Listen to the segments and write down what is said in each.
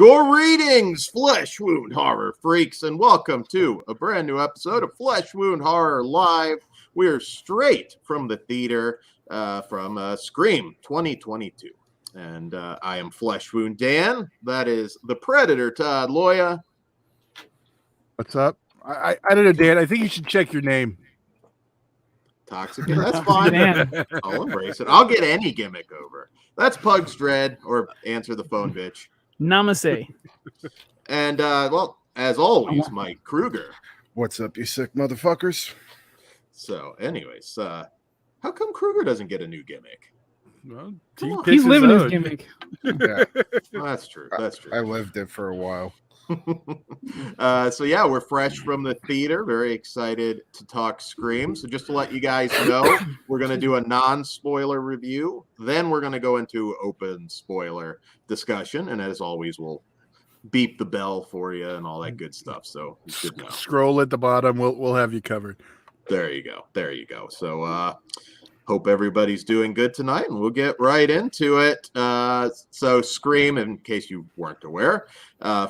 Greetings, flesh wound horror freaks, and welcome to a brand new episode of Flesh Wound Horror Live. We're straight from the theater from Scream 2022. And I am Flesh Wound Dan. That is the Predator, Todd Loya. What's up? I don't know, Dan. I think you should check your name. Toxic. That's fine. I'll embrace it. I'll get any gimmick over. That's Pug's Dread, or Answer the Phone, bitch. Namaste. And, well, as always, Mike Kruger. What's up, you sick motherfuckers? So, anyways, how come Kruger doesn't get a new gimmick? Well, he's living his gimmick. Yeah. Well, that's true. That's true. I lived it for a while. So yeah, we're fresh from the theater, very excited to talk Scream. So just to let you guys know, we're going to do a non-spoiler review, then we're going to go into open spoiler discussion, and as always, we'll beep the bell for you and all that good stuff. So you should know. Scroll at the bottom, we'll have you covered. There you go. So hope everybody's doing good tonight, and we'll get right into it. So Scream, in case you weren't aware,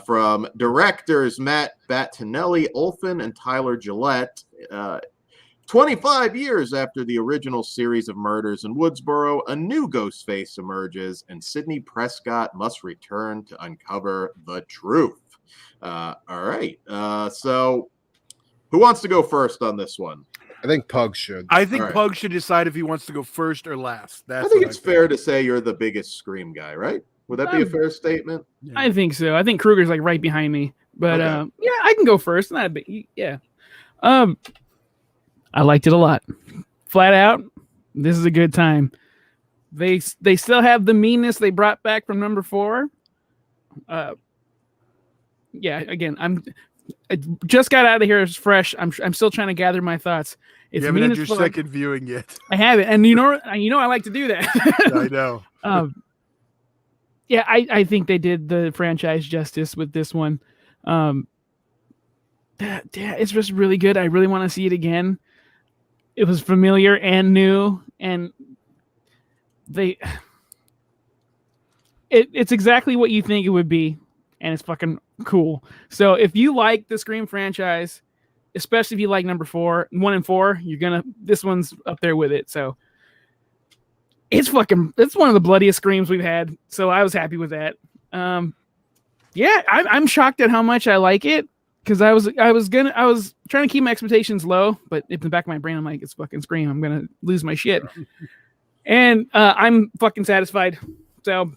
from directors Matt Bettinelli, Olfen, and Tyler Gillette. 25 years after the original series of murders in Woodsboro, a new Ghostface emerges, and Sidney Prescott must return to uncover the truth. All right. So who wants to go first on this one? I think Pug should. I think Pug should decide if he wants to go first or last. I think it's fair to say you're the biggest Scream guy, right? Would that be a fair statement? Yeah. I think so. I think Kruger's like right behind me, but okay. Yeah, I can go first. Not a big, yeah. I liked it a lot. Flat out, this is a good time. They still have the meanness they brought back from number 4. Yeah. Again, I just got out of here. It's fresh. I'm still trying to gather my thoughts. It's you haven't had your second viewing yet. I haven't, and you know I like to do that. I know. Yeah, I think they did the franchise justice with this one. It's just really good. I really want to see it again. It was familiar and new, and it's exactly what you think it would be, and it's fucking cool. So if you like the Scream franchise, especially if you like number 1 and 4, this one's up there with it. So it's one of the bloodiest Screams we've had. So I was happy with that. Yeah, I'm shocked at how much I like it, because I was trying to keep my expectations low, but in the back of my brain, I'm like, it's fucking Scream. I'm gonna lose my shit, and I'm fucking satisfied. So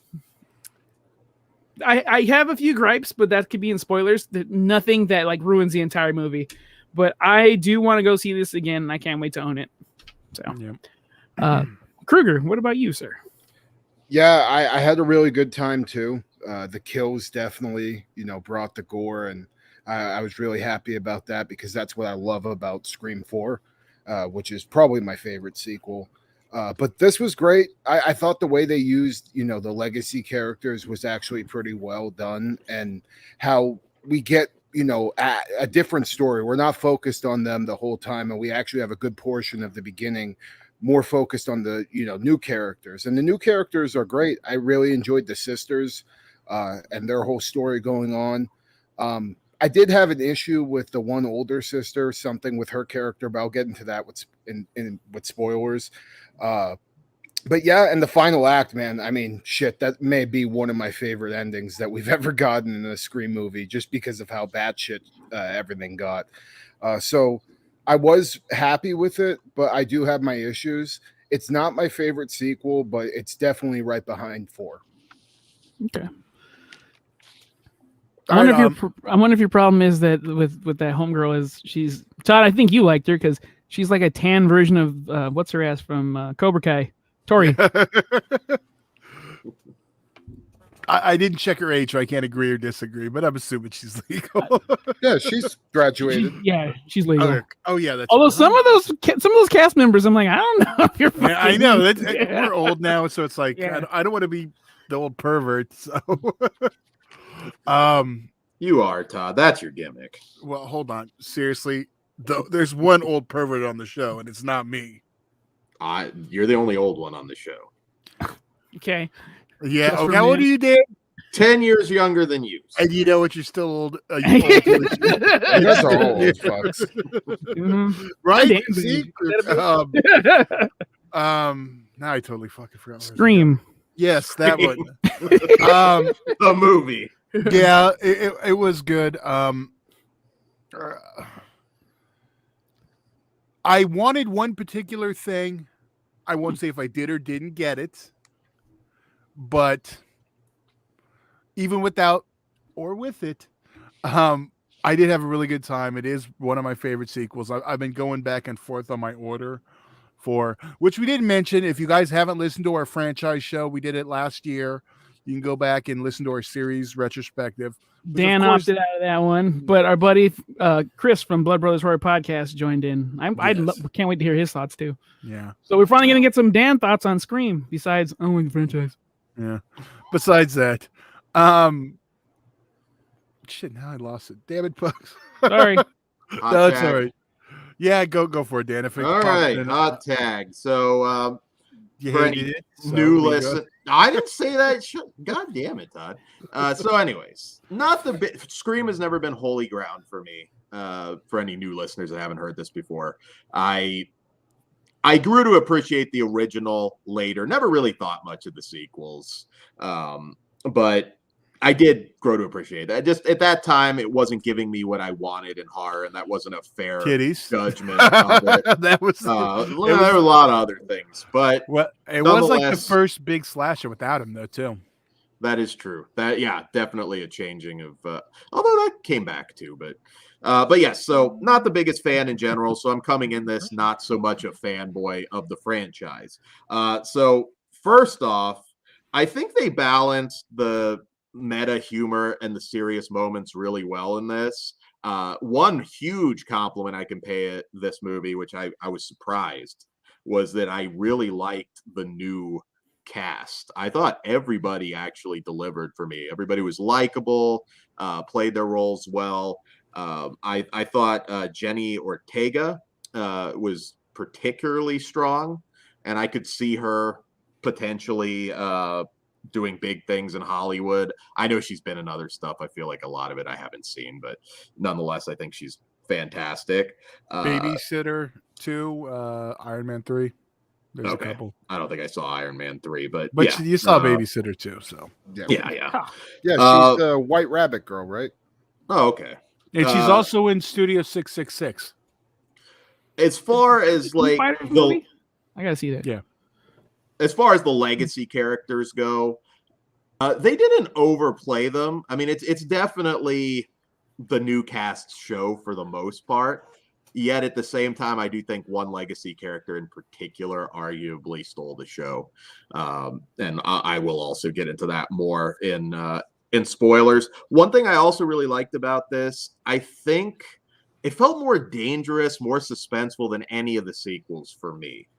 I have a few gripes, but that could be in spoilers. Nothing that like ruins the entire movie. But I do want to go see this again, and I can't wait to own it. So, yeah. Kruger, what about you, sir? Yeah, I had a really good time too. The kills definitely, brought the gore, and I was really happy about that, because that's what I love about Scream 4, which is probably my favorite sequel. But this was great. I thought the way they used, the legacy characters was actually pretty well done, and how we get, a different story. We're not focused on them the whole time, and we actually have a good portion of the beginning more focused on the, new characters. And the new characters are great. I really enjoyed the sisters and their whole story going on. I did have an issue with the one older sister, something with her character, but I'll get into that with spoilers. But yeah, and the final act, man, I mean, shit, that may be one of my favorite endings that we've ever gotten in a Scream movie, just because of how batshit everything got. So I was happy with it, but I do have my issues. It's not my favorite sequel, but it's definitely right behind 4. Okay. I wonder if your problem is that with that homegirl is she's Todd. I think you liked her because she's like a tan version of what's her ass from Cobra Kai, Tori. I didn't check her age, so I can't agree or disagree, but I'm assuming she's legal. Yeah, she's graduated. She's legal. Oh yeah, that's. Although some of those cast members, I'm like, I don't know if you're. Yeah, I know we're old now, so it's like I don't want to be the old pervert. So. You are, Todd. That's your gimmick. Well, hold on. Seriously, there's one old pervert on the show, and it's not me. You're the only old one on the show. Okay. Yeah. Okay. How old are you, Dan? 10 years younger than you. And you know what? You're still old. You old You guys are all old fucks. right? Damn, See? dude. Now I totally fucking forgot. Scream. Yes, that one. The movie. Yeah, it was good. I wanted one particular thing. I won't say if I did or didn't get it, but even without or with it, I did have a really good time. It is one of my favorite sequels. I've been going back and forth on my order for, which we didn't mention. If you guys haven't listened to our franchise show, we did it last year. You can go back and listen to our series retrospective. Dan opted out of that one, but our buddy Chris from Blood Brothers Horror Podcast joined in. I can't wait to hear his thoughts too. Yeah. So we're finally gonna get some Dan thoughts on Scream. Besides, the franchise. Yeah. Besides that, shit. Now I lost it. Damn it, Pugs. Sorry. No, that's all right. Yeah, go for it, Dan. If it All right, hot tag. So for any new listen, I didn't say that. God damn it, Todd. So, anyways, Scream has never been holy ground for me. For any new listeners that haven't heard this before, I grew to appreciate the original later. Never really thought much of the sequels, but I did grow to appreciate that. Just at that time, it wasn't giving me what I wanted in horror, and that wasn't a fair judgment of it. That was there were a lot of other things, but it was like the first big slasher without him, though, too. That is true. Definitely a changing of. Although that came back too, but yes. So not the biggest fan in general. So I'm coming in this not so much a fanboy of the franchise. So first off, I think they balanced the meta humor and the serious moments really well in this. One huge compliment I can pay this movie, which I was surprised, was that I really liked the new cast. I thought everybody actually delivered for me. Everybody was likable, played their roles well. I thought Jenny Ortega was particularly strong, and I could see her potentially doing big things in Hollywood. I know she's been in other stuff. I feel like a lot of it I haven't seen, but nonetheless, I think she's fantastic. Babysitter 2, Iron Man 3. There's a couple. I don't think I saw Iron Man 3, but yeah. You saw Babysitter 2, so yeah. Yeah, she's the White Rabbit girl, right? Oh, okay. And she's also in Studio 666. As far as like I gotta see that. Yeah. As far as the legacy characters go, they didn't overplay them. I mean, it's definitely the new cast's show for the most part. Yet at the same time, I do think one legacy character in particular arguably stole the show. And I will also get into that more in spoilers. One thing I also really liked about this, I think it felt more dangerous, more suspenseful than any of the sequels for me.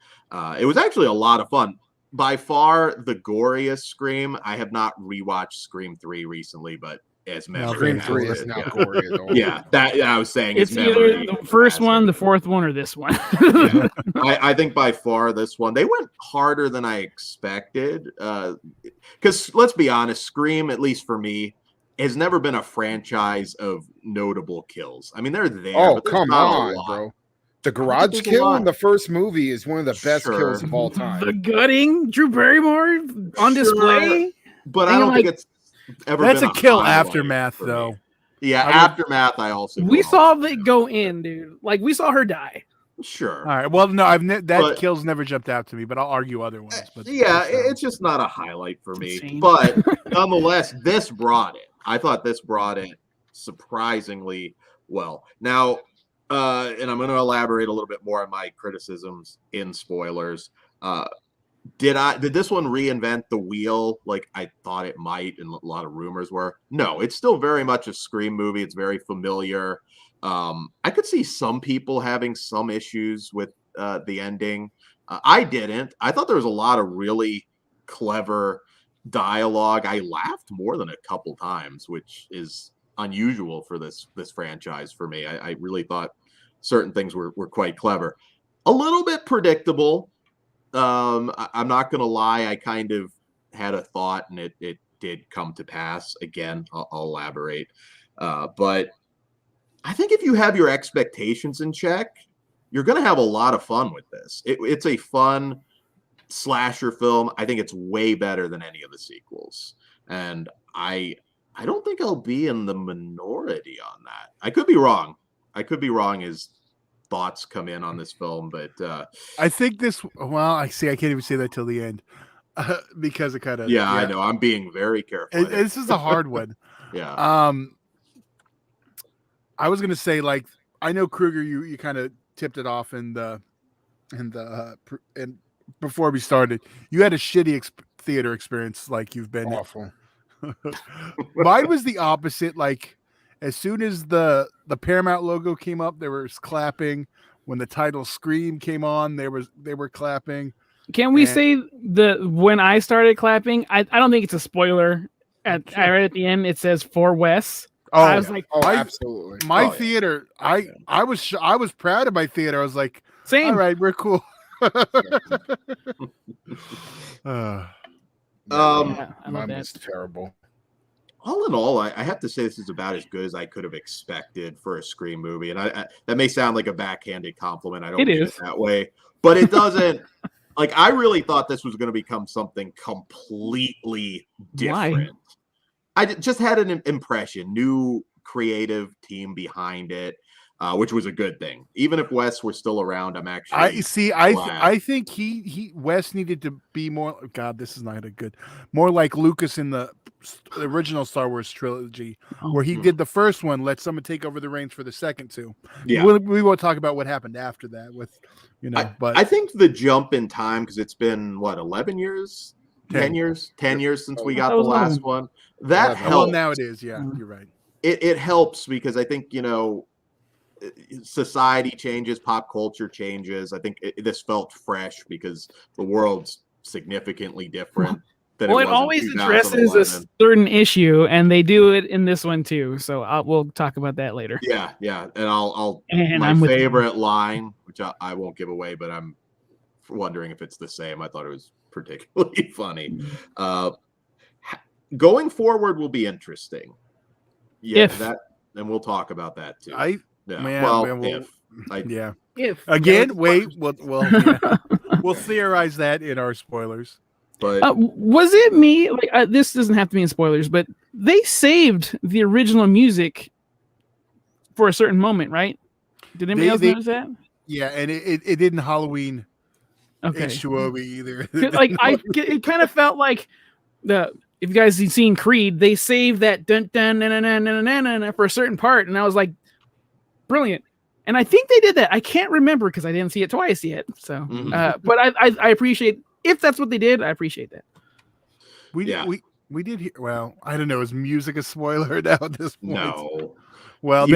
It was actually a lot of fun. By far the goriest Scream. I have not rewatched Scream 3 recently, but as memory, Scream 3 is not gory at all. Yeah, that I was saying it's either the first one, the fourth one, or this one. Yeah. I think by far this one. They went harder than I expected. Because let's be honest, Scream, at least for me, has never been a franchise of notable kills. I mean, they're there. Oh, come on, bro. The garage kill in the first movie is one of the best kills of all time. The gutting, Drew Barrymore on display. But I don't think it's ever That's been a kill aftermath, though. Yeah, aftermath. I also we saw it go in, dude. Like we saw her die. Sure. All right. Well, no, kill's never jumped out to me, but I'll argue otherwise. But yeah, it's just not a highlight for me. Insane. But nonetheless, this brought it. I thought this brought it surprisingly well. Now. And I'm going to elaborate a little bit more on my criticisms in spoilers. Did this one reinvent the wheel like I thought it might, and a lot of rumors were? No, it's still very much a Scream movie. It's very familiar. I could see some people having some issues with the ending. I didn't. I thought there was a lot of really clever dialogue. I laughed more than a couple times, which is unusual for this franchise for me. I really thought certain things were quite clever. A little bit predictable. I'm not gonna lie, I kind of had a thought, and it did come to pass. Again, I'll elaborate. But I think if you have your expectations in check, you're going to have a lot of fun with this. It's a fun slasher film. I think it's way better than any of the sequels. And I don't think I'll be in the minority on that. I could be wrong. As thoughts come in on this film, but I think this. Well, I can't even say that till the end because it kind of. Yeah, I know. I'm being very careful. This is a hard one. Yeah. I was gonna say, like, I know Kruger, you kind of tipped it off and before we started, you had a shitty theater experience, like you've been awful. Mine was the opposite. Like, as soon as the Paramount logo came up, there was clapping. When the title Scream came on, they were clapping. Can we say when I started clapping? I don't think it's a spoiler. I read at the end it says for Wes. Oh, I was like, absolutely. My theater. I was proud of my theater. I was like, same. All right, we're cool. I Mine was terrible. All in all, I have to say this is about as good as I could have expected for a Scream movie, and I that may sound like a backhanded compliment. I don't mean it that way, but it doesn't. Like, I really thought this was going to become something completely different. Why? I just had an impression, new creative team behind it, which was a good thing. Even if Wes were still around, I'm actually. I think Wes needed to be more. God, this is not a good. More like Lucas in the original Star Wars trilogy, where he did the first one, let someone take over the reins for the second two. Yeah, we won't talk about what happened after that with, but I think the jump in time, because it's been what 11 years. 10 years since we got the last one. That helps. Well, now it is. Yeah, you're right. It helps because I think, society changes, pop culture changes. I think this felt fresh because the world's significantly different than it always addresses a certain issue, and they do it in this one too. So we'll talk about that later. Yeah, and my favorite line, which I won't give away, but I'm wondering if it's the same. I thought it was particularly funny. Going forward will be interesting. Yeah, and we'll talk about that too. If again, wait, we'll theorize that in our spoilers. But was it me? Like, this doesn't have to be in spoilers, but they saved the original music for a certain moment, right? Did anybody else notice that? Yeah, and it didn't Halloween. Okay. Either. Like it kind of felt like if you guys have seen Creed, they saved that dun dun na na na na na for a certain part, and I was like, brilliant. And I think they did that. I can't remember because I didn't see it twice yet. So, but I appreciate if that's what they did. I appreciate that. We did hear. Well, I don't know. Is music a spoiler now at this point? No. Well,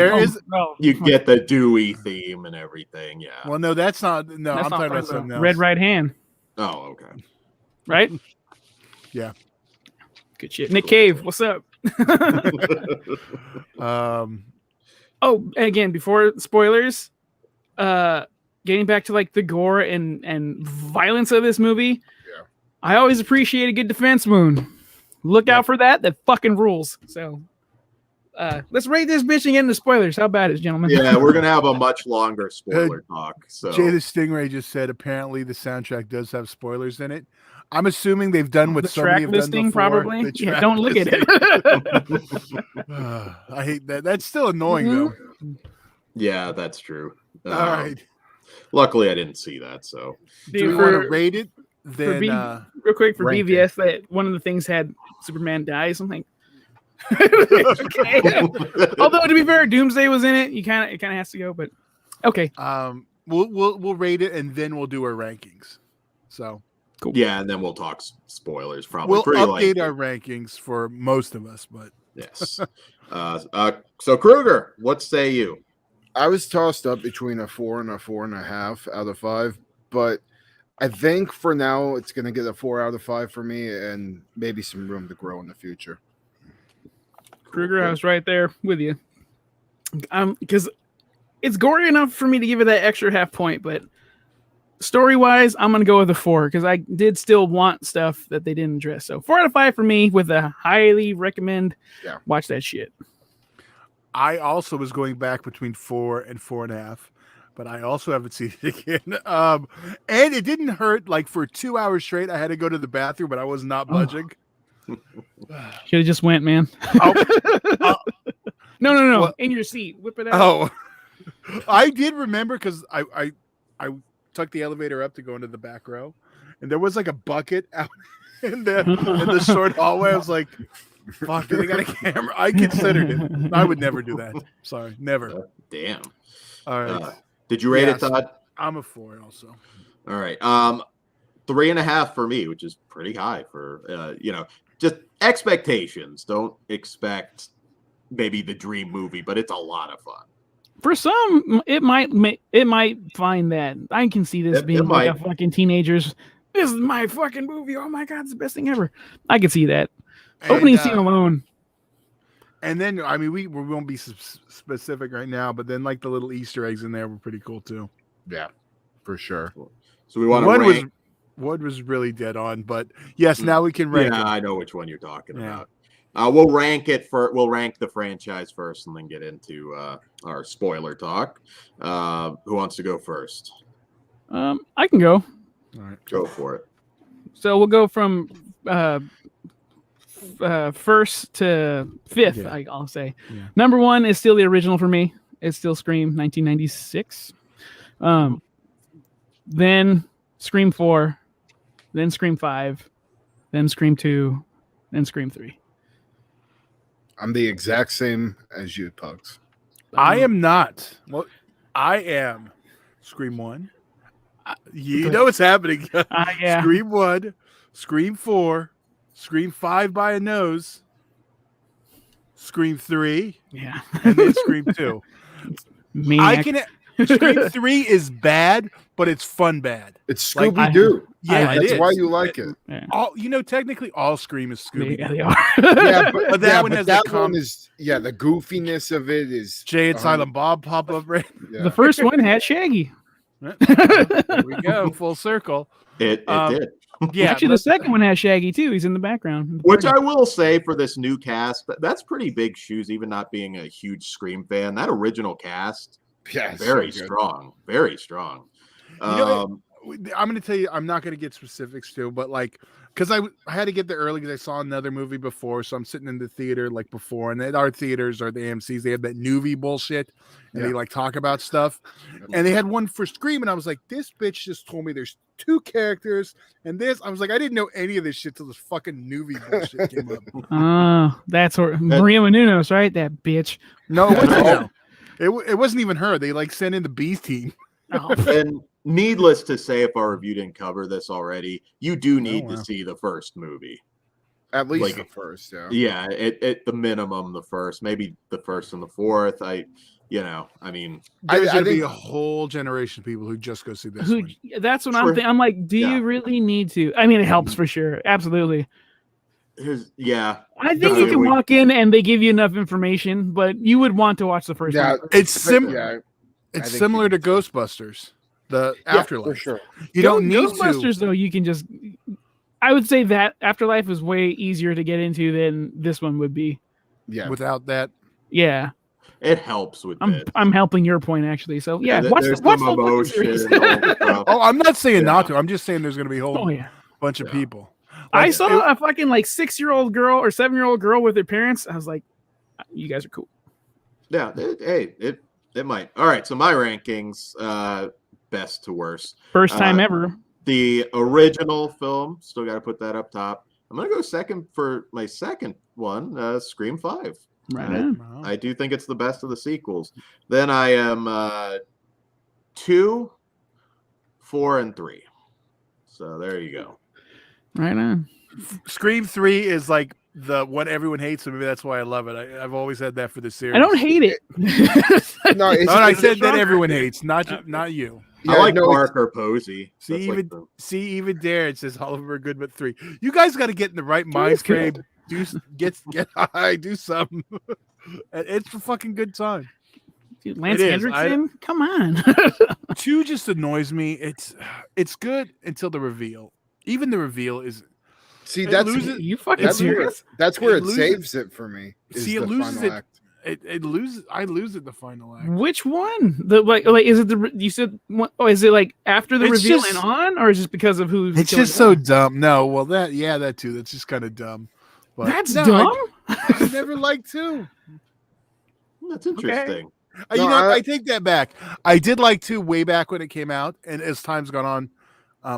you get the Dewey theme and everything, yeah. Well, no, that's not. No, I'm talking about something else. Red Right Hand. Oh, okay. Right? Yeah. Good shit. Nick Cave, what's up? Oh, again, before spoilers, getting back to like the gore and violence of this movie, I always appreciate a good defense wound. Look out for that. That fucking rules. So. Let's rate this bitch and get into spoilers. How bad is, gentlemen? Yeah, we're gonna have a much longer spoiler talk. So Jay the Stingray just said apparently the soundtrack does have spoilers in it. I'm assuming they've done what the somebody track listing probably. Yeah, don't look at it. I hate that. That's still annoying though. Yeah, that's true. All right. Luckily, I didn't see that. So do we want to rate it? Then real quick for BVS, that one of the things had Superman dies. I'm like. Okay. Although to be fair, Doomsday was in it. It kind of has to go, but okay. We'll rate it and then we'll do our rankings. So cool. Yeah, and then we'll talk spoilers. Probably we'll update our rankings for most of us, but yes. So Kruger, what say you? I was tossed up between a 4 and a 4.5 out of 5, but I think for now it's going to get a 4 out of 5 for me, and maybe some room to grow in the future. Kruger, I was right there with you. Because it's gory enough for me to give it that extra half point, but story wise, I'm gonna go with a 4 because I did still want stuff that they didn't address. So 4 out of 5 for me with a highly recommend. Yeah. Watch that shit. I also was going back between 4 and 4.5, but I also haven't seen it again. And it didn't hurt. Like for 2 hours straight, I had to go to the bathroom, but I was not budging. Should have just went, man. No. Well, in your seat, whip it out. Oh, I did remember because I took the elevator up to go into the back row, and there was like a bucket out in the short hallway. I was like, fuck, they got a camera. I considered it. I would never do that. Sorry, never. Damn. All right. Did you rate Yes. it, Todd? I'm a 4 also. All right. 3.5 for me, which is pretty high for just expectations. Don't expect maybe the dream movie, but it's a lot of fun. For some, it might find that. I can see this being like a fucking teenager's. This is my fucking movie. Oh my god, it's the best thing ever. I can see that. Opening scene alone. And then, I mean, we won't be specific right now, but then like the little Easter eggs in there were pretty cool too. Yeah, for sure. So we want to rank. One was really dead on, but yes, now we can rank. Yeah, it. I know which one you're talking about. We'll rank the franchise first, and then get into our spoiler talk. Who wants to go first? I can go. All right, Go for it. So we'll go from first to fifth. Yeah. I'll say. Yeah. Number 1 is still the original for me. It's still Scream 1996. Then Scream 4, then Scream 5, then Scream 2, then Scream 3. I'm the exact same as you, Pugs. I am not. Well, I am Scream 1. You know what's happening. Yeah. Scream 1, Scream 4, Scream 5 by a nose, Scream 3, Yeah. and then Scream 2. Maniac. Scream 3 is bad, but it's fun bad. It's Like, Scooby Doo. Yeah, it that's is. why you like it. Yeah. Technically all Scream is Scooby. Yeah, Doo. they are. Yeah, But that one has that the one is the goofiness of it is Jay and Silent Bob pop up right. The first one had Shaggy. There we go, full circle. It did. Yeah, Actually, the second one has Shaggy too. He's in the background. Which I will say for this new cast, that's pretty big shoes, even not being a huge Scream fan. That original cast, very strong. Very strong. I'm going to tell you, I'm not going to get specifics too, but like, because I had to get there early because I saw another movie before, so I'm sitting in the theater like before, and at our theaters or the AMC's, they have that Neve bullshit, and they like talk about stuff, and they had one for Scream, and I was like, this bitch just told me there's 2 characters, and I was like, I didn't know any of this shit till this fucking Neve bullshit came up. That's Maria Menounos, right? That bitch. No, it wasn't, no. It wasn't even her. They like sent in the B team. Oh. And needless to say, if our review didn't cover this already, you do need to see the first movie. At least Like, the first, Yeah, at the minimum, the first, maybe the first and the fourth. I mean, There's going to be think- a whole generation of people who just go see this one. That's what I'm thinking. I'm like, do you really need to? I mean, it helps for sure. Absolutely. I think you can walk in and they give you enough information, but you would want to watch the first one. It's similar. It's similar to Ghostbusters, the Afterlife. For sure. You don't need Ghostbusters, though. You can just. I would say that Afterlife is way easier to get into than this one would be. Yeah. Without that. Yeah. It helps with it. I'm helping your point actually. So yeah, there's watch the emotion. Oh, I'm not saying not to. I'm just saying there's going to be a whole bunch of people. I saw a fucking like 6-year-old girl or 7-year-old girl with their parents. I was like, you guys are cool. Yeah. It might. All right. So my rankings, best to worst. First time ever. The original film, still got to put that up top. I'm going to go second for my second one, Scream 5. Right. I do think it's the best of the sequels. Then I am 2, 4, and 3. So there you go. Right on. Scream 3 is like what everyone hates, so maybe that's why I love it. I've always had that for the series. I don't hate it. No, I said that everyone hates, not you. I like Parker Posey. See, even Darren says Oliver good, but 3. You guys got to get in the right mind frame. Get high, do something. It's a fucking good time. Dude, Lance It is. Hendrickson? Come on. 2 just annoys me. It's good until the reveal. Even the reveal is. See, It that's loses- you fucking that's where serious? that's where It it loses- saves it for me. Is See, it the loses final it. act. It loses. I lose it the final act. Which one? The like is it the you said? Oh, is it like after the It's reveal just- and on, or is it just because of who's? It's killing just so who? dumb. No, well that too. That's just kind of dumb. But That's no, dumb. I never liked 2. That's interesting. You No, know what? I- I take that back. I did like 2 way back when it came out, and as time's gone on,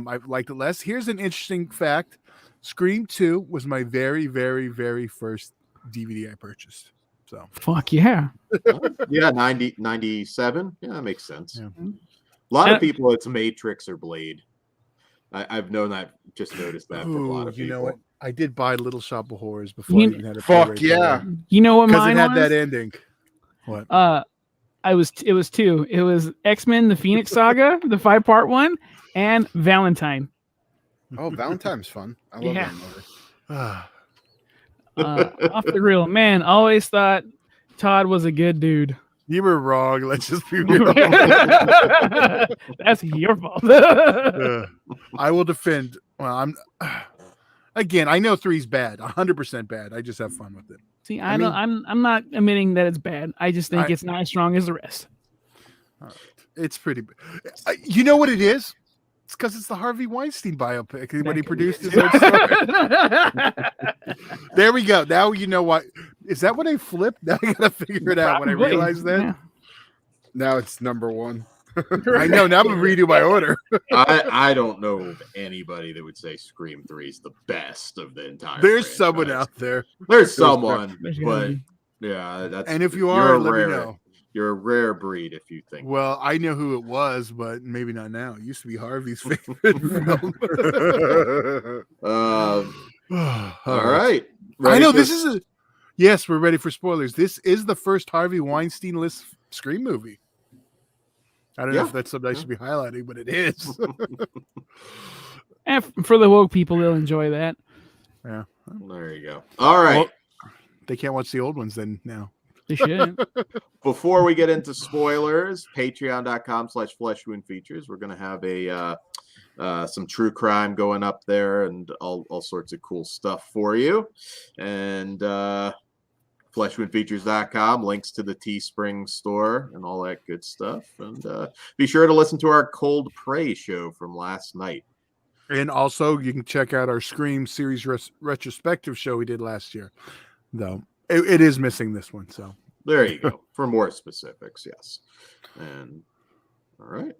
I've liked it less. Here's an interesting fact: Scream 2 was my very, very, very first DVD I purchased. So Fuck yeah. Yeah, 97. Yeah, that makes sense. Yeah. A lot of Uh, people, it's Matrix or Blade. I've known that. Just noticed that from a lot ooh, of people. you know what? I did buy Little Shop of Horrors before I You- even had a Fuck yeah. You know what because mine it had was? that ending. What? It was 2. It was X-Men: The Phoenix Saga, the 5-part one, and Valentine. Oh, Valentine's fun. I love Yeah. that movie. Off the grill, man. Always thought Todd was a good dude. You were wrong. Let's just be real. That's your fault. I will defend. Well, I'm. Again, I know 3's bad, 100% bad. I just have fun with it. See, I I'm not admitting that it's bad. I just think it's not as strong as the rest. It's pretty. You know what it is? It's because it's the Harvey Weinstein biopic when he produced his own story. There we go. Now you know why. Is that what I flipped? Now I gotta figure it out when I Probably. realize that. Yeah. Now it's number 1. I know. Now I'm gonna redo my order. I don't know of anybody that would say Scream 3 is the best of the entire. There's someone franchise. out there, There's someone, There's gotta but be. yeah, that's. and if you you're are, a let rare, me know. You're a rare breed if you think. Well, I know who it was, but maybe not now. It used to be Harvey's favorite film. All All right. I know Ready this for- is a. Yes, we're ready for spoilers. This is the first Harvey Weinstein-less Scream movie. I don't know Yeah. if that's something I should be highlighting, but it is. And for the woke people, they'll enjoy that. Yeah. There you go. All right. Well, they can't watch the old ones then now. They should. Before we get into spoilers, patreon.com/fleshwoundfeatures. We're going to have some true crime going up there and all sorts of cool stuff for you. And fleshwoundfeatures.com, links to the Teespring store and all that good stuff. And be sure to listen to our Cold Prey show from last night. And also, you can check out our Scream series retrospective show we did last year. Though it is missing this one, so There you go. For more specifics, yes. And all right.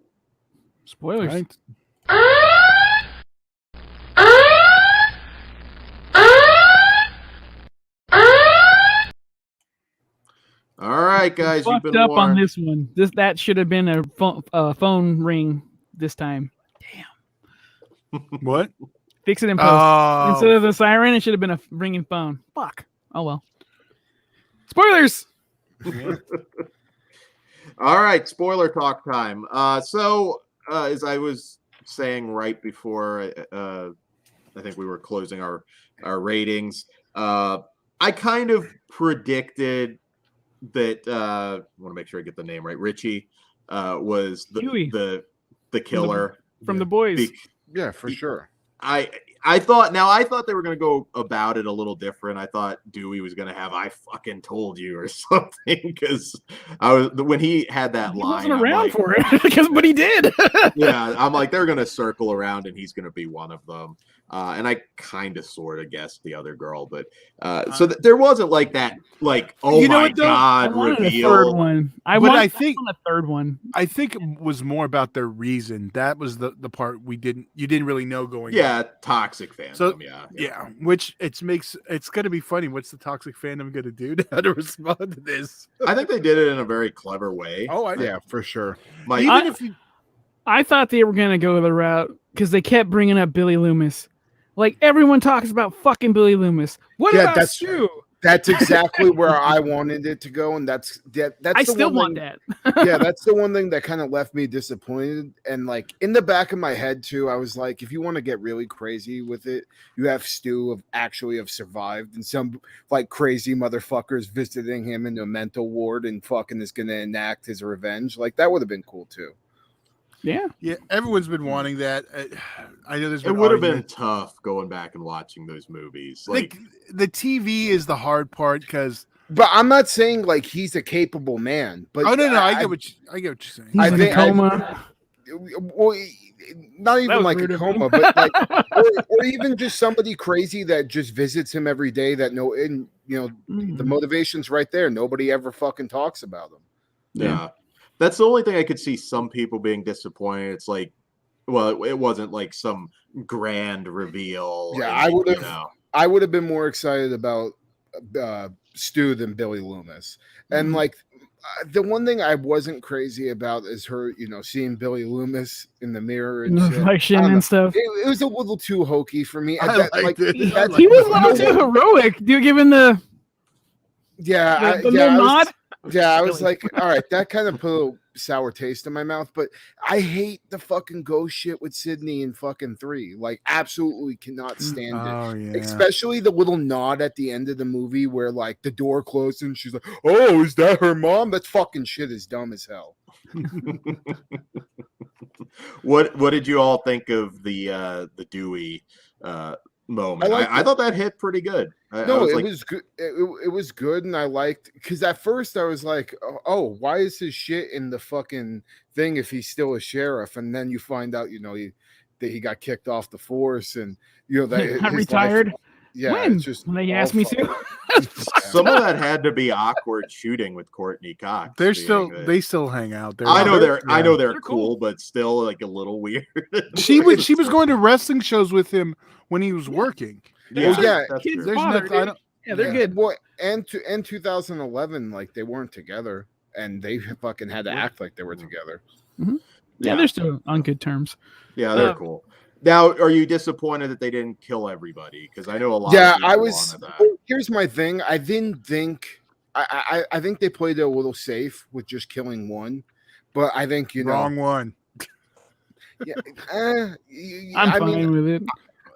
Spoilers. right. All right, guys. You've Fucked been up on warned. this one. That should have been a phone ring this time. What? Fix it in post. Instead Oh, of the siren, it should have been a ringing phone. Fuck. Oh well. Spoilers. All right, spoiler talk time. So as I was saying right before, I think we were closing our ratings. I kind of predicted that. I want to make sure I get the name right. Richie was Huey. the killer. From the boys. Be- Yeah, for sure. I thought they were going to go about it a little different. I thought Dewey was going to have "I fucking told you" or something, because when he had that He line, wasn't I'm around like, for it, but he did. yeah, I'm like, they're going to circle around and he's going to be one of them. And I kind of sort of guessed the other girl, but so there wasn't like that, like, oh You know my what, though? I God, wanted a reveal. third one. I But want I think- a third one. I think it was more about their reason. That was the part you didn't really know going. Yeah, toxic fandom. So- yeah. Yeah, which it's going to be funny. What's the toxic fandom going to do to how to respond to this? I think they did it in a very clever way. Oh, Yeah, for sure. Like, even I- if you, I thought they were gonna go the route because they kept bringing up Billy Loomis. Like everyone talks about fucking Billy Loomis. What Yeah, about that's- Stu? That's exactly where I wanted it to go, and that's I the still one want thing, that. yeah, that's the one thing that kind of left me disappointed. And like in the back of my head too, I was like, if you want to get really crazy with it, you have Stu have survived, and some like crazy motherfuckers visiting him in a mental ward and fucking is gonna enact his revenge. Like that would have been cool too. Yeah. Yeah, everyone's been wanting that. I know there's been It would have been arguments. tough going back and watching those movies. Like the TV is the hard part because But I'm not saying like he's a capable man. But I get what you're saying. He's I in a think- coma. well, not That even was like rude a of him. coma, but like, or even just somebody crazy that just visits him every day. That the motivation's right there. Nobody ever fucking talks about him. Yeah. That's the only thing I could see some people being disappointed. It's like, well, it wasn't like some grand reveal. Yeah, and, I would have. you know. I would have been more excited about Stu than Billy Loomis. And like the one thing I wasn't crazy about is her, seeing Billy Loomis in the mirror and shit. Reflection and stuff. It was a little too hokey for me. I That, liked it. He I liked was a it. little too heroic, dude. Given the yeah, the little nod. I was like, all right, that kind of put a little sour taste in my mouth. But I hate the fucking ghost shit with Sydney in fucking 3. Like, absolutely cannot stand it. Oh yeah. Especially the little nod at the end of the movie where like the door closed and she's like, "Oh, is that her mom?" That fucking shit is dumb as hell. What did you all think of the Dewey moment? I thought that hit pretty good. It was good. It was good, and I liked because at first I was like, "Oh, why is his shit in the fucking thing if he's still a sheriff?" And then you find out, that he got kicked off the force, and that Got his retired. life, yeah, When? it's just When they all asked me fucking- to. Some of that had to be awkward shooting with Courtney Cox. They're being still the- they still hang out. I know they're They're cool, cool. but still like a little weird. She was going to wrestling shows with him when he was working. Yeah, Well, yeah, that's kids true. There's father, nothing. I dude. don't. Yeah, they're Yeah. good. Well, and 2011, like they weren't together, and they fucking had to act like they were together. Yeah, they're still on good terms. Yeah, they're cool. Now, are you disappointed that they didn't kill everybody? Because I know a lot. Yeah, of people I was. wanted that. Well, here's my thing. I didn't think. I think they played it a little safe with just killing one, but I think Wrong one. Yeah, I'm fine with it.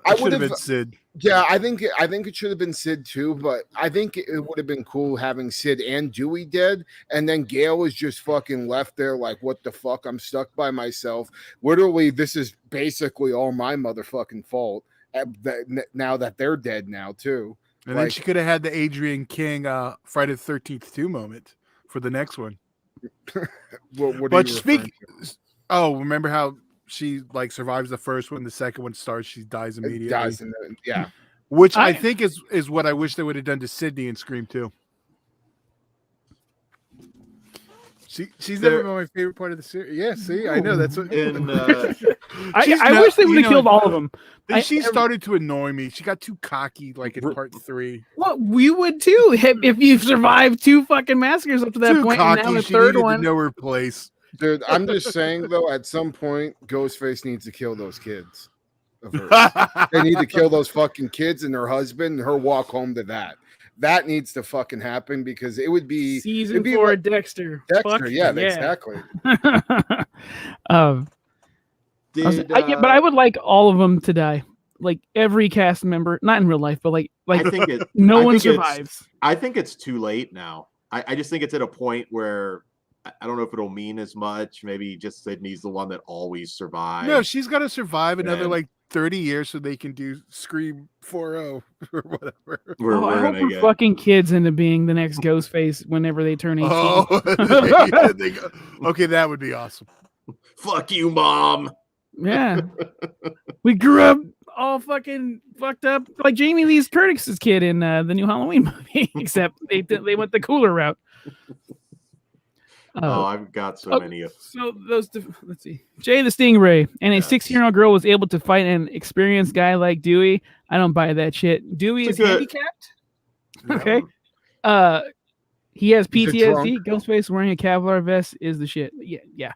I Should would have have. been Sid. Yeah, I think it should have been Sid too, but I think it would have been cool having Sid and Dewey dead, and then Gail is just fucking left there like, what the fuck? I'm stuck by myself. Literally, this is basically all my motherfucking fault. Now that they're dead now too. And then Like- she could have had the Adrian King Friday the 13th 2 moment for the next one. What are But you speak. referring to? Oh, remember how she like survives the first one, the second one starts, she dies It immediately. dies yeah. Which I I- think is what I wish they would have done to Sydney in Scream 2. She's There- never been my favorite part of the series. Yeah, see, I know that's what. In, She's I not- wish they would you have know, killed all of them. Then she started to annoy me. She got too cocky, like in part 3. Well, we would too if you survived 2 fucking massacres up to that Too point, cocky. and now the She third needed one. to know her place. Dude, I'm just saying though, at some point, Ghostface needs to kill those kids. Of hers. They need to kill those fucking kids and her husband and her walk home to that. That needs to fucking happen because it would be Season it'd be 4, like Dexter. Dexter. Fuck Yeah, exactly. But I would like all of them to die. Like every cast member, not in real life, but like I think it. no I one think it's- survives. I think it's too late now. I just think it's at a point where I don't know if it'll mean as much. Maybe just Sydney's the one that always survives. No, she's got to survive another And- like 30 years so they can do Scream 4.0 or whatever. we're I hope gonna her get. fucking kids into being the next Ghostface whenever they turn 18. Oh, they go- okay, that would be awesome. Fuck you, mom. Yeah. We grew up all fucking fucked up like Jamie Lee Curtis's kid in the new Halloween movie, except they went the cooler route. Oh, I've got so many of. So let's see. Jay the Stingray and a Yes. 16-year-old girl was able to fight an experienced guy like Dewey. I don't buy that shit. Dewey It's is a good- handicapped. Okay. He has He's a PTSD. Ghostface wearing a Kevlar vest is the shit. Yeah.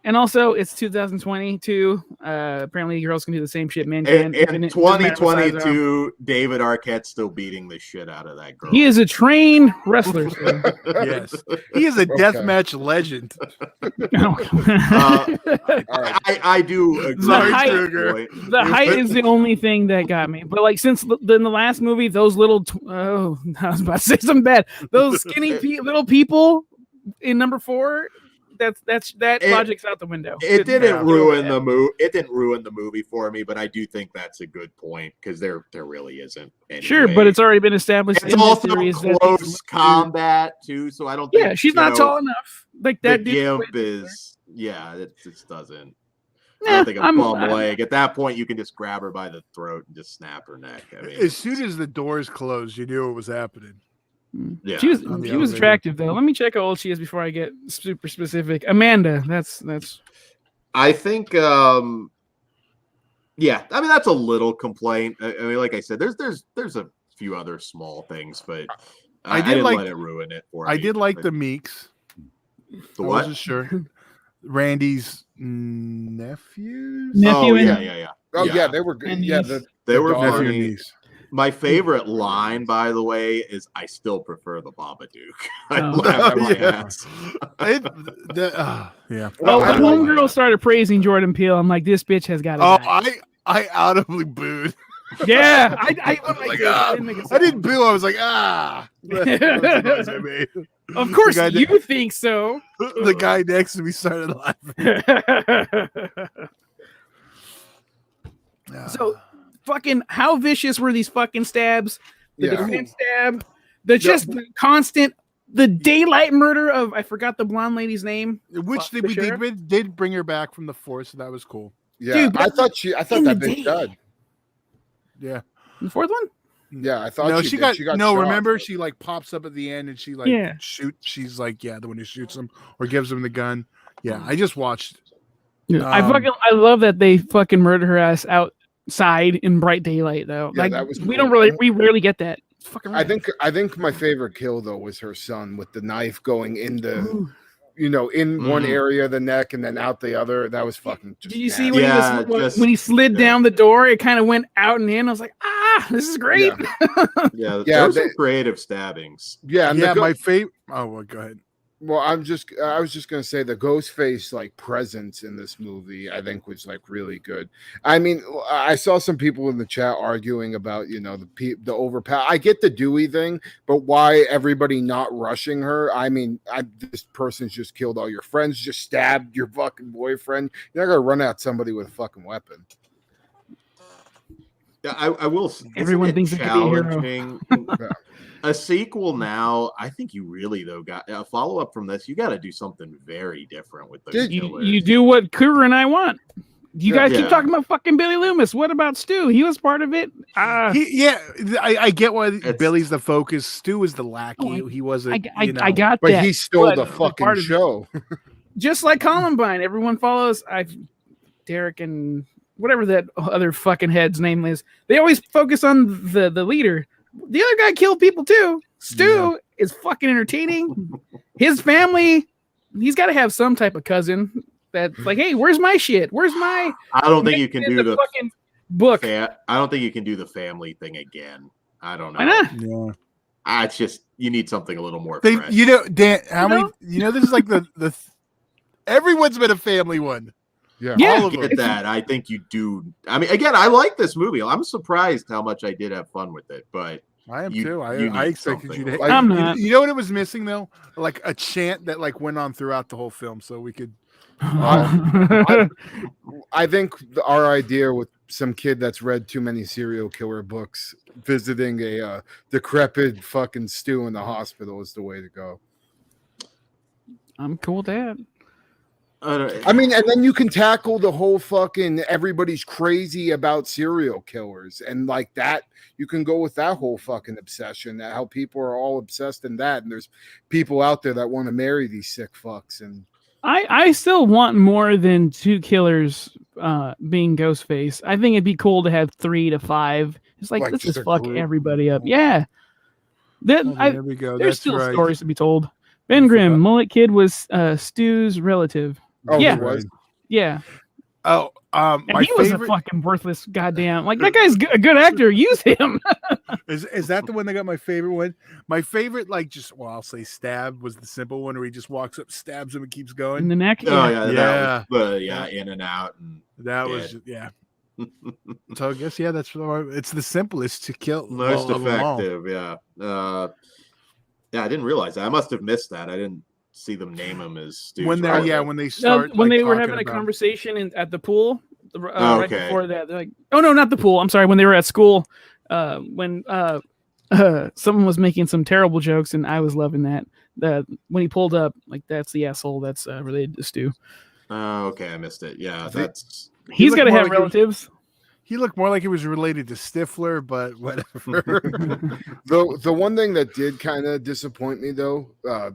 And also, it's 2022. Apparently, girls can do the same shit men can. In It doesn't matter what size they are. 2022, David Arquette's still beating the shit out of that girl. He is a trained wrestler. So. Yes, he is a deathmatch legend. I do agree. The height is the only thing that got me. But like since in the last movie, those little I was about to say something bad. Those skinny little people in number 4. That logic's out the window. It didn't ruin the movie. It didn't ruin the movie for me, but I do think that's a good point because there really isn't. Anyway. Sure, but it's already been established. It's also close combat too, so I don't think. Yeah, she's not tall enough. Like that. The gimp is. Yeah, it just doesn't. I don't think a bum leg. At that point, you can just grab her by the throat and just snap her neck. I mean, as soon as the doors closed, you knew what was happening. Yeah, she was attractive though. Let me check how old she is before I get super specific. Amanda, that's. I think, yeah. I mean, that's a little complaint. I mean, like I said, there's a few other small things, but I didn't let it ruin it for me. I did like the Meeks. The what? I wasn't sure. Randy's nephews. Nephew yeah. Oh yeah, they were good. Yeah, they were nephew funny. and niece. My favorite line, by the way, is "I still prefer the Babadook." I Oh. laughed my ass. Yeah. Well, when homegirl started praising Jordan Peele, I'm like, this bitch has got to die. I audibly booed. Yeah, I didn't boo. I was like, Of course, you think so. The guy next to me started laughing. So, fucking, how vicious were these fucking stabs? The defense stab, the constant, the daylight murder of, I forgot the blonde lady's name. Which we did bring her back from the force, so that was cool. Yeah, dude, I thought that bitch died. Yeah. The fourth one? Yeah, I thought she got no, shot. remember she like pops up at the end and she like shoots. She's like, the one who shoots him or gives him the gun. Yeah, I just watched. Yeah. I love that they fucking murder her ass outside in bright daylight though. Yeah, like that was cool. we rarely get that. It's fucking I think my favorite kill though was her son with the knife going into one area of the neck and then out the other. That was fucking just Did you see when he slid down the door, it kind of went out and in. I was like, this is great. Yeah, those are creative stabbings. Yeah, my favorite. Oh, well, go ahead. Well, I was just gonna say the Ghostface like presence in this movie, I think was like really good. I mean, I saw some people in the chat arguing about the overpower. I get the Dewey thing, but why everybody not rushing her? I mean, this person's just killed all your friends, just stabbed your fucking boyfriend. You're not gonna run at somebody with a fucking weapon. Yeah, I will. Everyone thinks it could be a hero. A sequel now, I think you really got a follow up from this. You got to do something very different with those killers. You do what Kura and I want. You guys keep talking about fucking Billy Loomis. What about Stu? He was part of it. I get why Billy's the focus. Stu was the lackey. He wasn't. I got that. But he stole the fucking show. Just like Columbine, everyone follows. Derek and whatever that other fucking head's name is. They always focus on the leader. The other guy killed people too. Stu is fucking entertaining. His family, he's got to have some type of cousin that's like, hey, where's my shit? Where's my? I don't think you can do the fucking book. I don't think you can do the family thing again. I don't know. Why not? Yeah. It's just you need something a little more fresh. Dan, how many? This is like the everyone's been a family one. Yeah, I get that. I think you do. I mean, again, I like this movie. I'm surprised how much I did have fun with it, but I am too. I expected you to. I'm not. You know what it was missing though? Like a chant that like went on throughout the whole film, so we could. I think our idea with some kid that's read too many serial killer books, visiting a decrepit fucking Stu in the hospital is the way to go. I'm cool with that. I mean, and then you can tackle the whole fucking everybody's crazy about serial killers, and like that, you can go with that whole fucking obsession. How people are all obsessed in that, and there's people out there that want to marry these sick fucks. And I still want more than 2 killers being Ghostface. I think it'd be cool to have 3 to 5. It's like let's just fuck everybody up. Yeah, there we go. There's still stories to be told. Ben Grimm, Mullet Kid was Stu's relative. Oh, yeah. He was? Yeah. Oh, And my he was a favorite fucking worthless goddamn. Like that guy's a good actor. Use him. is that the one that got my favorite one? My favorite, like, just I'll say stab was the simple one where he just walks up, stabs him, and keeps going. In the neck. Oh Yeah. yeah, Yeah. that was in and out. And That was So I guess that's it's the simplest to kill, most of them all. effective. Yeah. I didn't realize that. I must have missed that. I didn't see them name him as Stu's When they're brother. when they start when like, they were talking having a about- conversation at the pool right Okay. before that, they're like, "Oh no, not the pool. I'm sorry." When they were at school, when someone was making some terrible jokes, and I was loving that. When he pulled up, like that's the asshole that's related to Stu. Oh, okay, I missed it. Yeah, They- that's He's looked got to more have like he was- relatives. He looked more like he was related to Stifler, but whatever. The one thing that did kind of disappoint me though,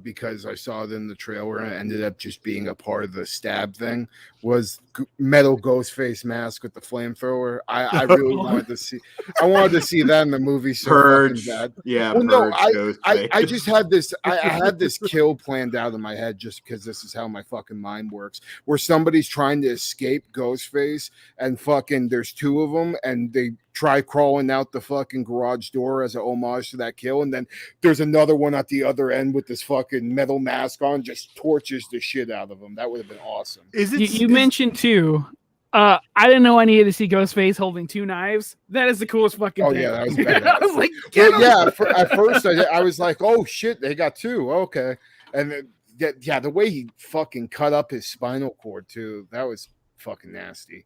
because I saw it in the trailer and it ended up just being a part of the stab thing, was metal Ghostface mask with the flamethrower. I really wanted to see. I wanted to see that in the movie. So Purge. fucking bad. Yeah, Well, no, Purge. I just had this. I had this kill planned out in my head just because this is how my fucking mind works. Where somebody's trying to escape Ghostface and fucking there's two of them and they try crawling out the fucking garage door as an homage to that kill, and then there's another one at the other end with this fucking metal mask on, just torches the shit out of them. That would have been awesome. Is it? You mentioned too. I didn't know I needed to see Ghostface holding two knives. That is the coolest fucking Oh thing. yeah, that was badass. I was like, get him. Yeah, at first I was like, oh shit, they got two. Okay, and then, the way he fucking cut up his spinal cord too, that was fucking nasty.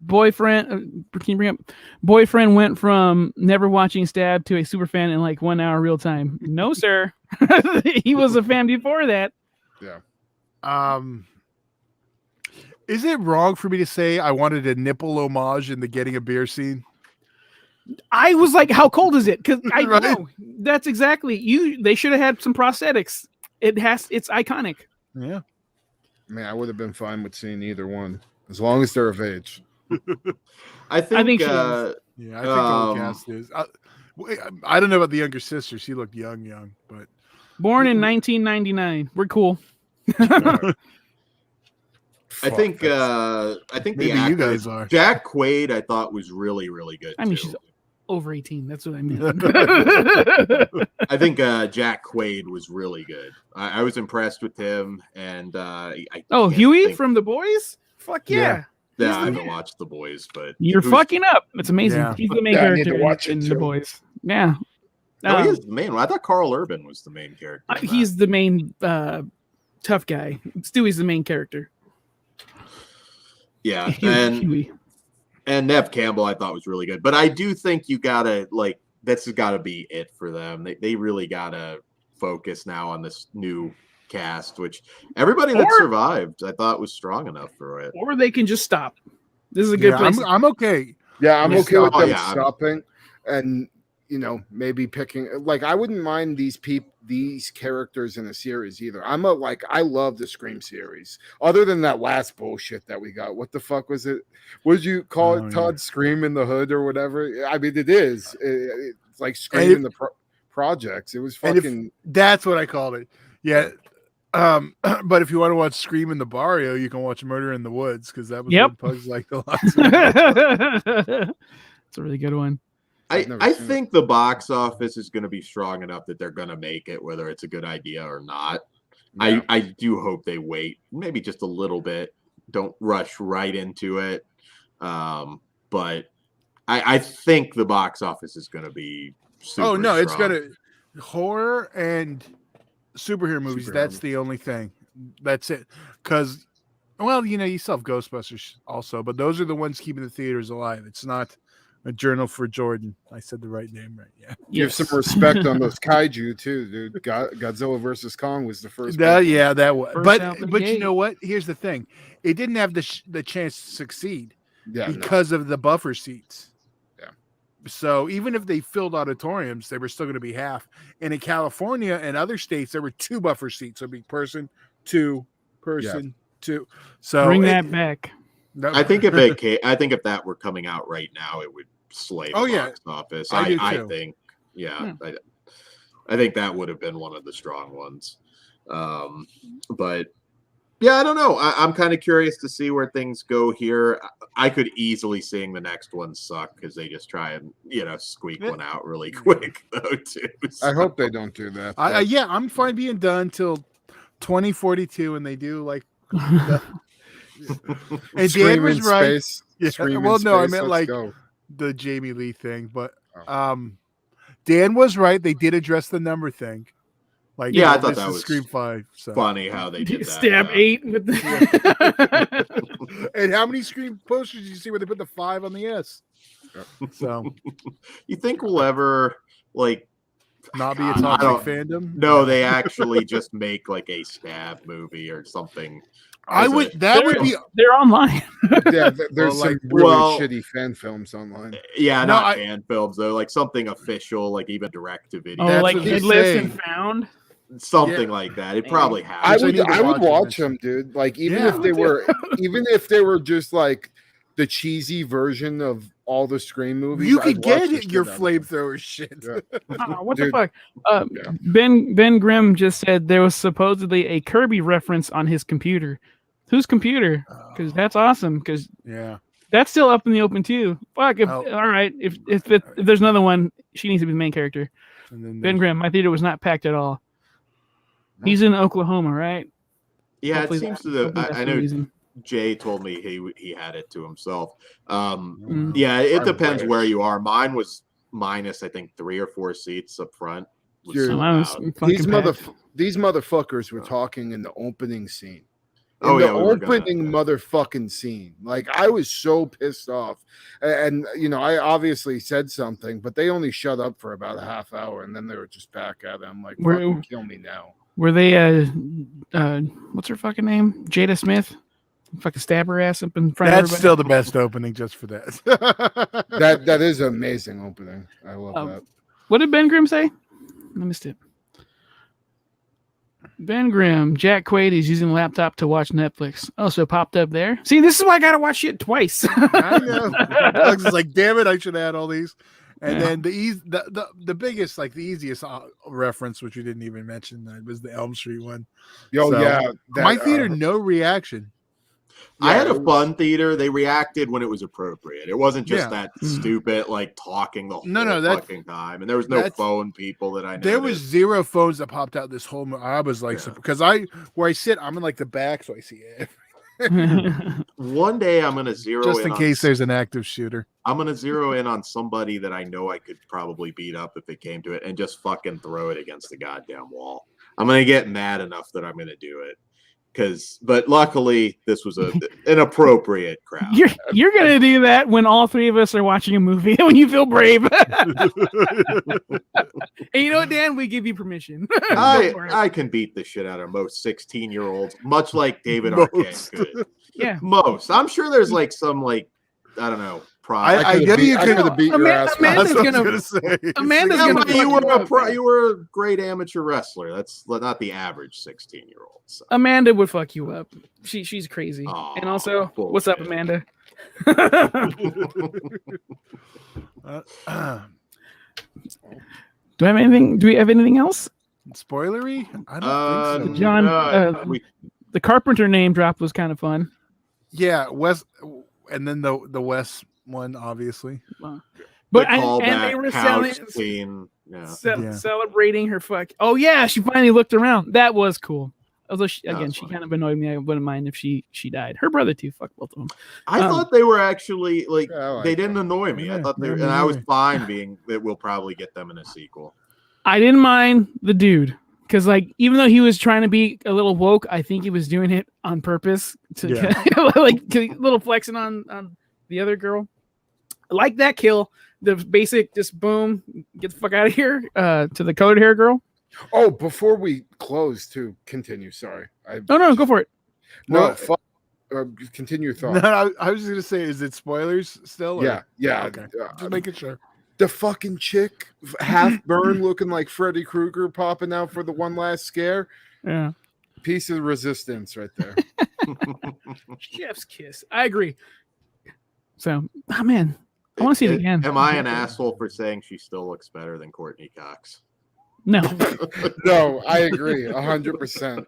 Boyfriend, can you bring up? Boyfriend went from never watching Stab to a super fan in like 1 hour real time. No, sir. He was a fan before that. Yeah. Is it wrong for me to say I wanted a nipple homage in the getting a beer scene? I was like, how cold is it? Because I Right. know that's exactly they should have had some prosthetics. It's iconic. Yeah. Man, I would have been fine with seeing either one as long as they're of age. I think she is. Yeah, I think the whole cast is. I don't know about the younger sister. She looked young, but Born in 1999. We're cool. I think maybe the you actor, guys are. Jack Quaid, I thought was really, really good. I mean, too. she's over 18. That's what I meant. I think Jack Quaid was really good. I was impressed with him, and Huey from The Boys? Fuck yeah. Yeah, I haven't watched The Boys, but You're fucking up. It's amazing. Yeah. He's the main Yeah, I need to character watch in it The too. Boys. Yeah. No, he is the main one. I thought Carl Urban was the main character. in that. He's the main tough guy. Stewie's the main character. Yeah, Huey. and Neve Campbell I thought was really good. But I do think you gotta this has got to be it for them. They really gotta focus now on this new cast, which everybody that survived I thought was strong enough for it. Or they can just stop. This is a good place. I'm okay. Yeah, I'm okay with them Yeah. stopping and maybe picking. Like, I wouldn't mind these characters in a series either. I love the Scream series. Other than that last bullshit that we got, what the fuck was it? What did you call it, Todd? Yeah. Scream in the Hood or whatever? I mean, it is. It's like Scream in the projects. It was fucking. That's what I called it. Yeah. But if you want to watch Scream in the Barrio, you can watch Murder in the Woods because that was what Pugs liked a lot. It's a really good one. I think the box office is going to be strong enough that they're going to make it, whether it's a good idea or not. Yeah. I do hope they wait maybe just a little bit. Don't rush right into it. But I think the box office is going to be super it's strong. gonna horror and superhero movies. That's the only thing. That's it. Because, you still have Ghostbusters also, but those are the ones keeping the theaters alive. It's not a Journal for Jordan. I said the right name, right? Yeah. You have some respect on those kaiju too, dude. Godzilla versus Kong was the first. That was. First out the But you gate. know what? Here's the thing. It didn't have the chance to succeed Yeah, because of the buffer seats. Yeah. So even if they filled auditoriums, they were still going to be half. And in California and other states, there were 2 buffer seats. So it'd be person, 2, person, 2. So Bring that back. I think if that were coming out right now, it would slay the box office. I do I too. think, I think that would have been one of the strong ones. But yeah, I don't know. I'm kind of curious to see where things go here. I could easily seeing the next one suck because they just try and squeak one out really quick though too. I hope they don't do that. I'm fine being done till 2042, and they do like. And Dan was right. Space, yeah. Well, no, I meant like the Jamie Lee thing, but Dan was right. They did address the number thing. Like, yeah, I thought that was Scream 5. So. Funny how they did that. Stab 8 with the And how many Scream posters did you see where they put the 5 on the S? So, you think we'll ever like not be a toxic fandom? No, they actually just make like a stab movie or something. Would be. They're online. Yeah, there's some really shitty fan films online. Yeah, not fan films though. Like something official, like even direct to video. Oh, like Headless and Found. Something like that. It probably happens. I would watch them, dude. Like even if they were just like the cheesy version of all the Scream movies, you could get your flamethrower shit. Yeah. What the fuck? Ben Grimm just said there was supposedly a Kirby reference on his computer. Whose computer? Because that's awesome. Because that's still up in the open too. Fuck. All right. If there's another one, she needs to be the main character. Ben Grimm. My theater was not packed at all. He's in Oklahoma, right? Yeah, Hopefully it seems to. I know Jay told me he had it to himself. Yeah, it depends where you are. Mine was minus, I think, 3 or 4 seats up front. These motherfuckers were talking in the opening scene. Opening motherfucking scene. Like, I was so pissed off. And I obviously said something, but they only shut up for about a half hour, and then they were just back at it. I'm like, fucking kill me now. Were they what's her fucking name? Jada Smith? Fucking stab her ass up in front of everybody. That's still the best opening just for that. that is an amazing opening. I love that. What did Ben Grimm say? I missed it. Ben Grimm, Jack Quaid is using a laptop to watch Netflix. Also popped up there. See, this is why I gotta watch shit twice. I know. Alex is like, damn it, I should add all these. And then the biggest, like the easiest reference, which you didn't even mention, was the Elm Street one. My theater, no reaction. I had a fun theater. They reacted when it was appropriate. It wasn't just that stupid, like talking the whole fucking time. And there was no phone people that I know. There was 0 phones that popped out this whole. I was like, because where I sit, I'm in like the back, so I see it. One day I'm gonna zero just in in case there's an active shooter. I'm gonna zero in on somebody that I know I could probably beat up if it came to it, and just fucking throw it against the goddamn wall. I'm gonna get mad enough that I'm gonna do it. But luckily this was an appropriate crowd. You're gonna do that when all 3 of us are watching a movie when you feel brave. And you know what, Dan? We give you permission. I can beat the shit out of most 16-year-olds, much like David Arquette could. Yeah, most. I'm sure there's like some like I don't know. I get you could have beat your ass. Amanda's gonna say. You were a great amateur wrestler. That's not the average 16-year-old. So. Amanda would fuck you up. She's crazy. Aww, and also, bullshit. What's up, Amanda? Do we have anything else? Spoilery? I don't think so. John, the Carpenter name drop was kind of fun. Yeah, Wes, and then the Wes one, obviously. But they were celebrating her fuck. Oh yeah, she finally looked around. That was cool. Although she kind of annoyed me. I wouldn't mind if she died. Her brother too. Fuck both of them. I thought they were actually like they didn't annoy me. I thought and I was fine being that we'll probably get them in a sequel. I didn't mind the dude because like even though he was trying to be a little woke, I think he was doing it on purpose to like a little flexing on the other girl. I like that kill. The basic just boom, get the fuck out of here to the colored hair girl. Oh, before we close, to continue. Sorry. No, go for it. No, continue your thought. No, I was just gonna say, is it spoilers still? Yeah. Okay. Just making sure. The fucking chick, half burned, looking like Freddy Krueger, popping out for the one last scare. Yeah. Piece of resistance right there. Chef's kiss. I agree. So, man, I want to see it again. Am I an asshole for saying she still looks better than Courtney Cox? No. No, I agree 100%.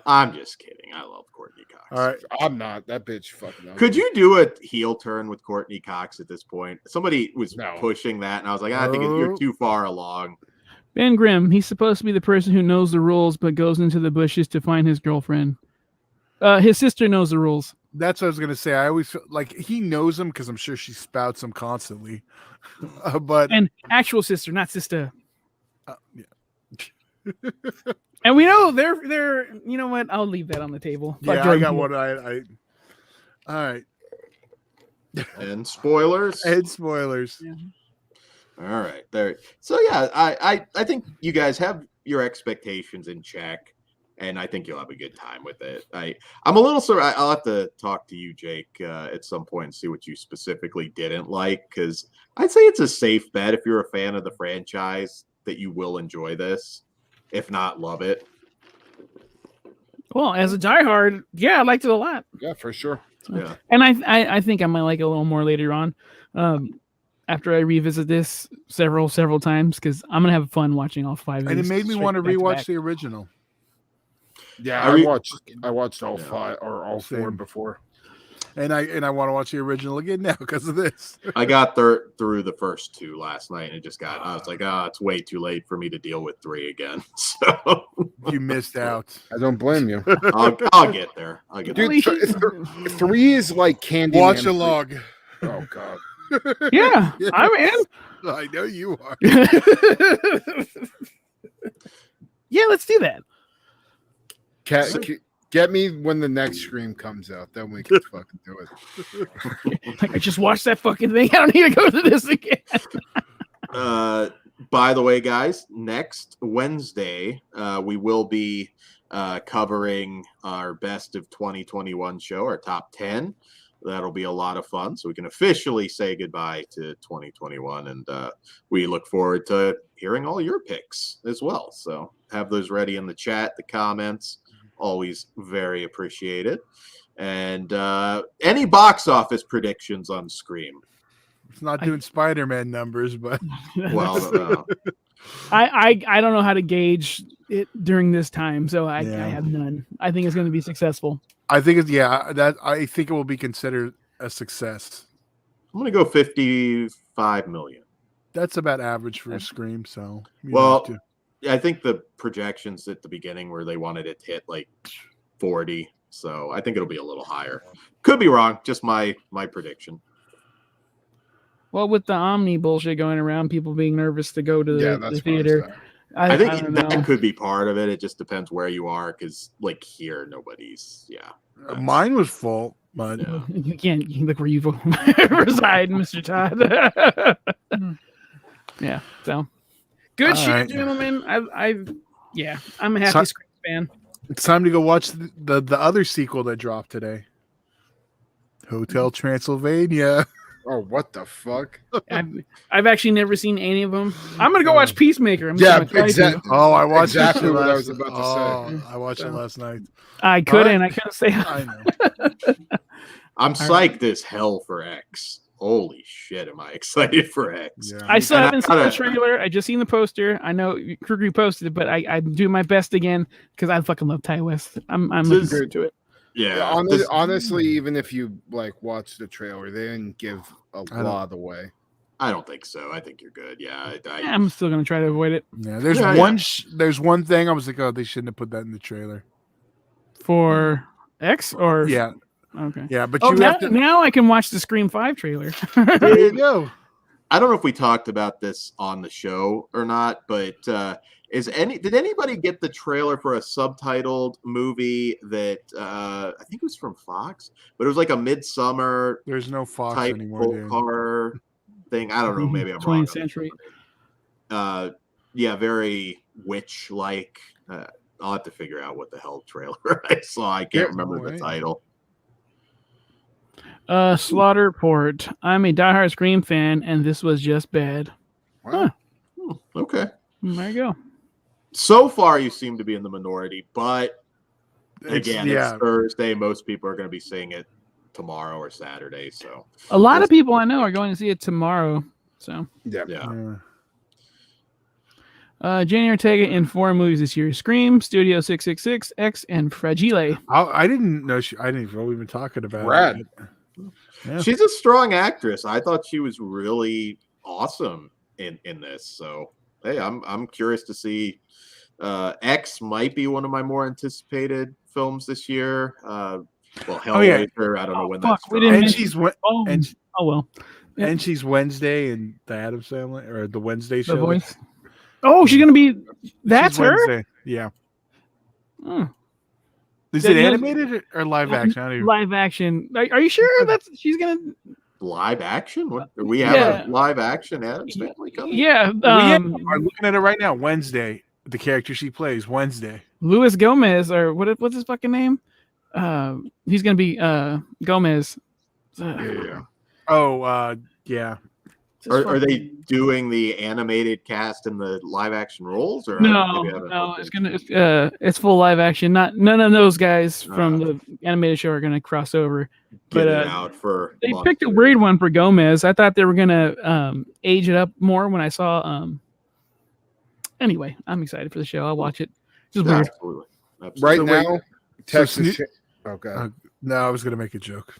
I'm just kidding. I love Courtney Cox. All right. I'm not that bitch. Fucking ugly. Could you do a heel turn with Courtney Cox at this point? Somebody was No. pushing that, and I was like, I think you're too far along. Ben Grimm, he's supposed to be the person who knows the rules but goes into the bushes to find his girlfriend. His sister knows the ruls. That's what I was gonna say. I always feel like he knows them because I'm sure she spouts them constantly. But And actual sister, not sister. yeah. And we know they're. You know what? I'll leave that on the table. Fuck Yeah, I Jordan got Peele. one. All right. And spoilers. And spoilers. Yeah. All right, there. So yeah, I think you guys have your expectations in check, and I think you'll have a good time with it. I'm a little sorry. I'll have to talk to you, Jake, at some point and see what you specifically didn't like, because I'd say it's a safe bet if you're a fan of the franchise that you will enjoy this, if not love it. Well, as a diehard, yeah, I liked it a lot. Yeah, for sure. Yeah. And I think I might like it a little more later on, after I revisit this several times, because I'm gonna have fun watching all 5 of And it these made me straight want to back rewatch back. the original. Yeah, I watched all 5 or all 4 Same. before. And I want to watch the original again now because of this. I got through the first 2 last night, and it just got. I was like, it's way too late for me to deal with 3 again. So You missed out. I don't blame you. I'll get there. I'll get there. Dude, 3 is like Candy. Watch a log. Oh god. Yeah, I'm in. I know you are. Yeah, let's do that. Get me when the next Scream comes out. Then we can fucking do it. Like, I just watched that fucking thing. I don't need to go through this again. By the way, guys, next Wednesday, we will be covering our best of 2021 show, our top 10. That'll be a lot of fun. So we can officially say goodbye to 2021. And we look forward to hearing all your picks as well. So have those ready in the chat, the comments. Always very appreciated. And any box office predictions on Scream? It's not doing Spider-Man numbers, but Well, I don't know how to gauge it during this time, so I have none. I think it's going to be successful. I think I think it will be considered a success. I'm going to go 55 million. That's about average for a Scream. So Well, I think the projections at the beginning where they wanted it to hit like 40. So I think it'll be a little higher. Could be wrong. Just my prediction. Well, with the Omni bullshit going around, people being nervous to go to the theater. I think don't that know. could be part of it. It just depends where you are, because like here, nobody's. mine was full, but You can't look where you reside, Mr. Todd. Yeah. So good All shit, right. gentlemen. I'm a happy Scream fan. it's time to go watch the other sequel that dropped today. Hotel Transylvania. Oh, what the fuck? I've actually never seen any of them. I'm gonna go watch Peacemaker. Exactly. Oh, I watched Exactly it what I last- was about to say. I watched it last night. I couldn't say. I know. I'm psyched as hell for X. Holy shit, am I excited for X? Yeah. I still And haven't seen the gotta- trailer. I just seen the poster. I know Kruger posted it, but I do my best again because I fucking love Ty West. I'm looking forward to it. Yeah. Honestly, even if you like watch the trailer, they didn't give a lot away. I don't think so. I think you're good. Yeah. I'm still gonna try to avoid it Yeah, there's Yeah, one. There's one thing I was like, oh, they shouldn't have put that in the trailer. for X or Yeah, Okay. yeah, but Oh, you now, have to. now I can watch the Scream 5 trailer. There you go. I don't know if we talked about this on the show or not, but did anybody get the trailer for a subtitled movie that I think it was from Fox, but it was like a midsummer There's no Fox type anymore. folk Dude. horror thing? I don't know. Maybe I'm wrong. 20th century. Yeah, very witch-like. I'll have to figure out what the hell trailer I saw. I can't remember the title. Slaughterport. I'm a diehard Scream fan, and this was just bad. Wow. Okay. There you go. So far, you seem to be in the minority, but again, yeah. it's Thursday. Most people are going to be seeing it tomorrow or Saturday. So A lot of people I know are going to see it tomorrow. So Yeah. yeah. Jenny Ortega in 4 movies this year: Scream, Studio 666, X, and Fragile. I didn't know I didn't even know we've been talking about Rad. it. Yeah. She's a strong actress. I thought she was really awesome in this. So hey, I'm curious to see. X might be one of my more anticipated films this year. Well, Hellraiser. I don't know when that's. We didn't And mention- she's well. Yeah. and she's Wednesday in the Addams Family or the Wednesday show. The voice. Oh, she's gonna be. That's She's her. Wednesday. Yeah. Hmm. Is Yeah, it no, animated or live action? I don't even... Live action. Are you sure that's she's gonna? Live action? What, we have Yeah. a live action Addams Family coming? Yeah. I'm looking at it right now. Wednesday, the character she plays. Wednesday. Luis Gomez, or what's his fucking name? He's gonna be Gomez. Yeah. Oh, yeah. Are they doing the animated cast in the live action roles? Or No, maybe I haven't no, looked it's into gonna it's full live action. Not none of those guys from the animated show are gonna cross over. Get But it out for they months picked a or- weird one for Gomez. I thought they were gonna age it up more when I saw. Anyway, I'm excited for the show. I'll watch it. Just weird. Absolutely. Right So wait, now, Texas. Snoop- Okay. No, I was gonna make a joke.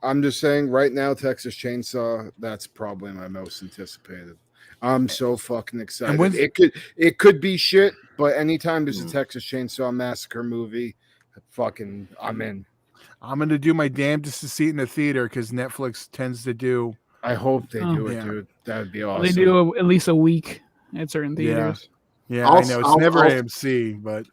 I'm just saying, right now, Texas Chainsaw. That's probably my most anticipated. I'm so fucking excited. when's- It could be shit, but anytime there's a Texas Chainsaw Massacre movie, fucking, I'm in. I'm gonna do my damnedest to see it in the theater because Netflix tends to do. I hope they do it, Yeah. dude. That would be awesome. They do at least a week at certain theaters. Yeah, I'll- I know it's I'll- never I'll- AMC, but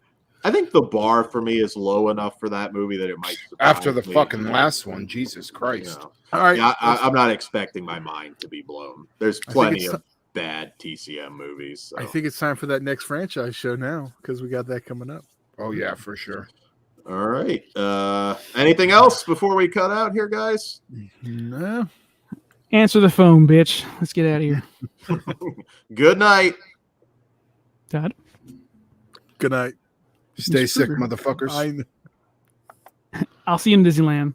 I think the bar for me is low enough for that movie that it might After the surprise me. fucking last one, Jesus Christ. You know. all right. Yeah, I'm not expecting my mind to be blown. There's think plenty it's- of bad TCM movies. So. I think it's time for that next franchise show now because we got that coming up. Oh yeah, for sure. All right. Anything else before we cut out here, guys? No. Answer the phone, bitch. Let's get out of here. Good night. Todd. Good night. Stay sick, Sugar. motherfuckers. I. I'll see you in Disneyland.